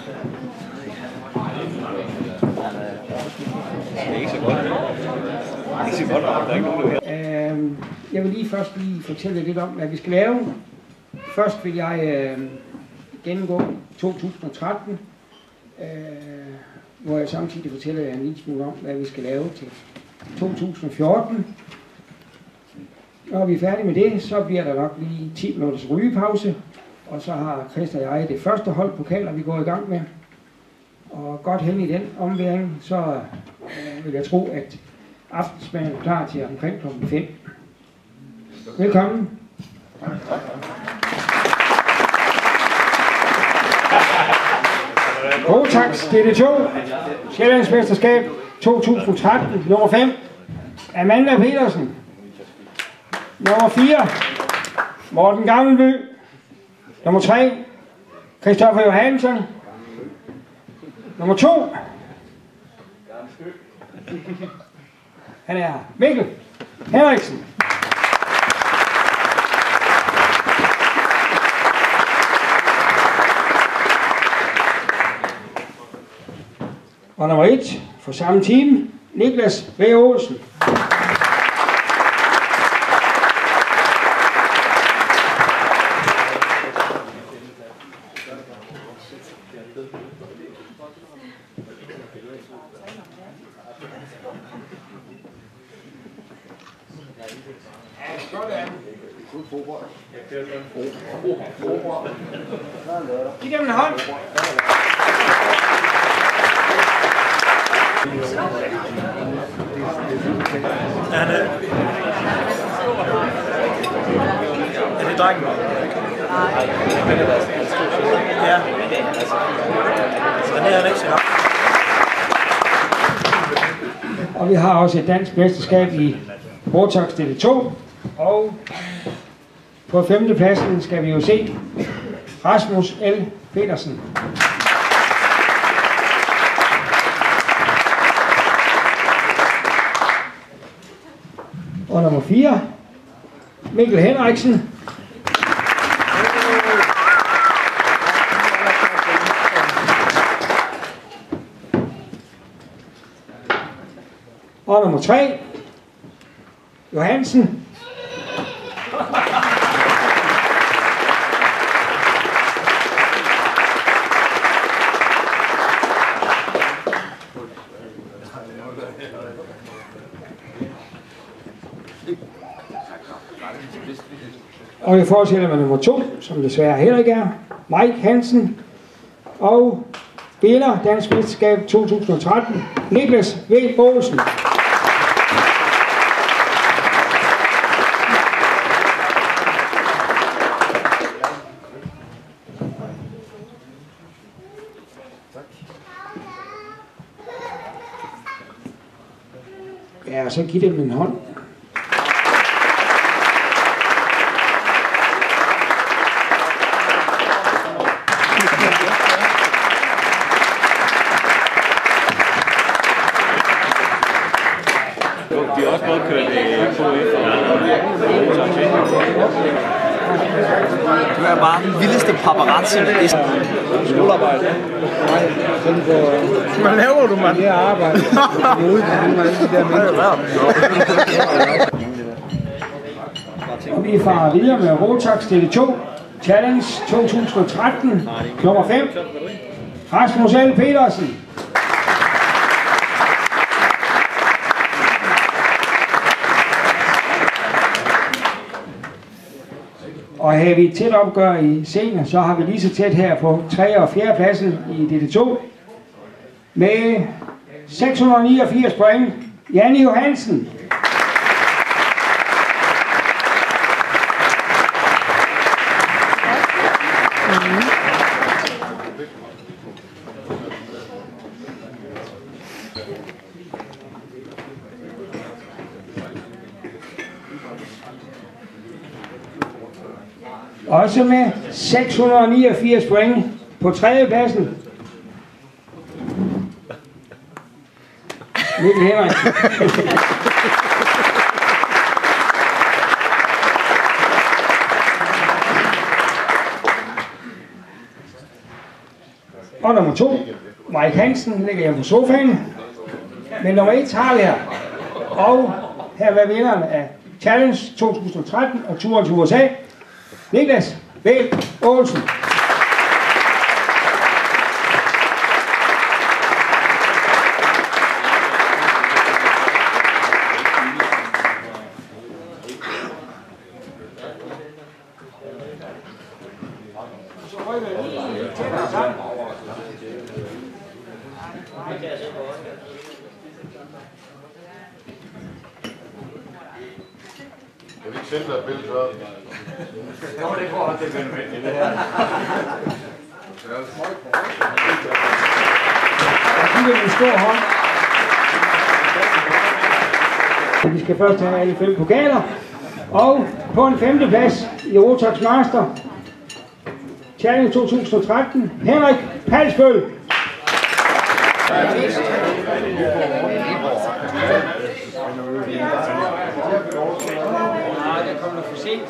Det er ikke så godt. Det er ikke så godt, der er ikke nogen, der Jeg vil lige fortælle lidt om, hvad vi skal lave. Først vil jeg gennemgå 2013, hvor jeg samtidig fortæller jer en lille smule om, hvad vi skal lave til 2014. Når vi er færdige med det, så bliver der nok lige 10 minutters rygepause, og så har Christa og jeg det første holdpokaler, vi går i gang med. Og godt hen i den omværing, så vil jeg tro, at aftensmaden er klar til omkring kl. 5. Velkommen. Rotax DD2, Sjællandsmesterskab 2013, nummer 5, Amanda Petersen. Nummer 4, Morten Gammelby. Nummer 3, Christoffer Johansen. Nummer 2, han er Mikkel Henriksen. Og nummer 1, for samme team, Niklas V. Olsen. Giv dem en hånd. Er det drengen? Ja. Den er ikke så godt. Og vi har også et dansk mesterskab i Rotax DD2. Og på 5. pladsen skal vi jo se Rasmus L. Petersen. Og nummer 4, Mikkel Henriksen. Og nummer 3, Johansen. Og jeg fortsætter med nummer 2, som desværre heller ikke er, Mike Hansen. Og vinder Dansk Mesterskab 2013, Niklas V. Olsen. Ja, så giv dem en hånd. Vi har også både kørt KF Du er bare den vildeste paparazzi. skolearbejde. Nej, sådan på... Hvad laver du, mand? Det er arbejde. Det er ude på nogle af de der mennesker. Og vi farer videre med Rotax DD2 Challenge 2013, nummer 5, Rasmus L. Petersen. Og havde vi et tæt opgør i senior, så har vi lige så tæt her på 3. og 4. pladsen i DD2 med 689 point, Janne Johansen. Også med 689 point på 3. pladsen. Mikkel Henriksen. Og nummer 2, Mike Hansen, ligger hjemme på sofaen. Men nummer 1 har vi her. Og her var vinderen af Challenge 2013 og turen til USA. Niklas Væhl Olsen. Jeg vil ikke sende dig et billede før. Jo, det går også, det er nødvendigt, det her. Jeg giver en stor hånd. Vi skal først have alle 5 pokaler. Og på en 5. plads i Rotax Master Challenge 2013, Henrik Palsbøl. Det kommer for sent.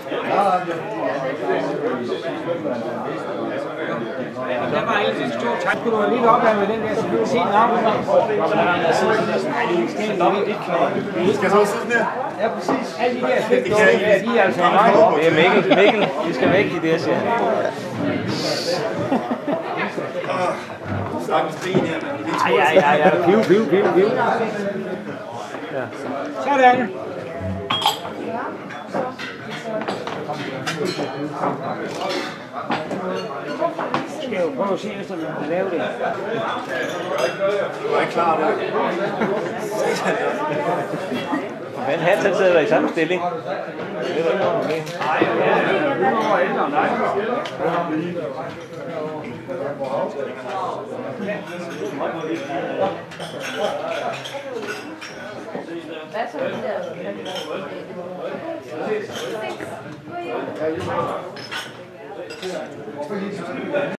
Der var egentlig en stor tak. Skulle du være lidt opad med den der, så du kan se navnet? Du skal så sidde ned. Ja, præcis. Alle de der fedt dårlige, de er altså meget op. Det er Mikkel. Vi skal væk i det, siger han. Ja. Piv. Ja. Sådan. Skal jo prøve at se efter, hvad man kan lave det. Du er ikke klar der. Men Hans han sidder der i samme stilling. Det er der ikke noget problem. Hvad så det der?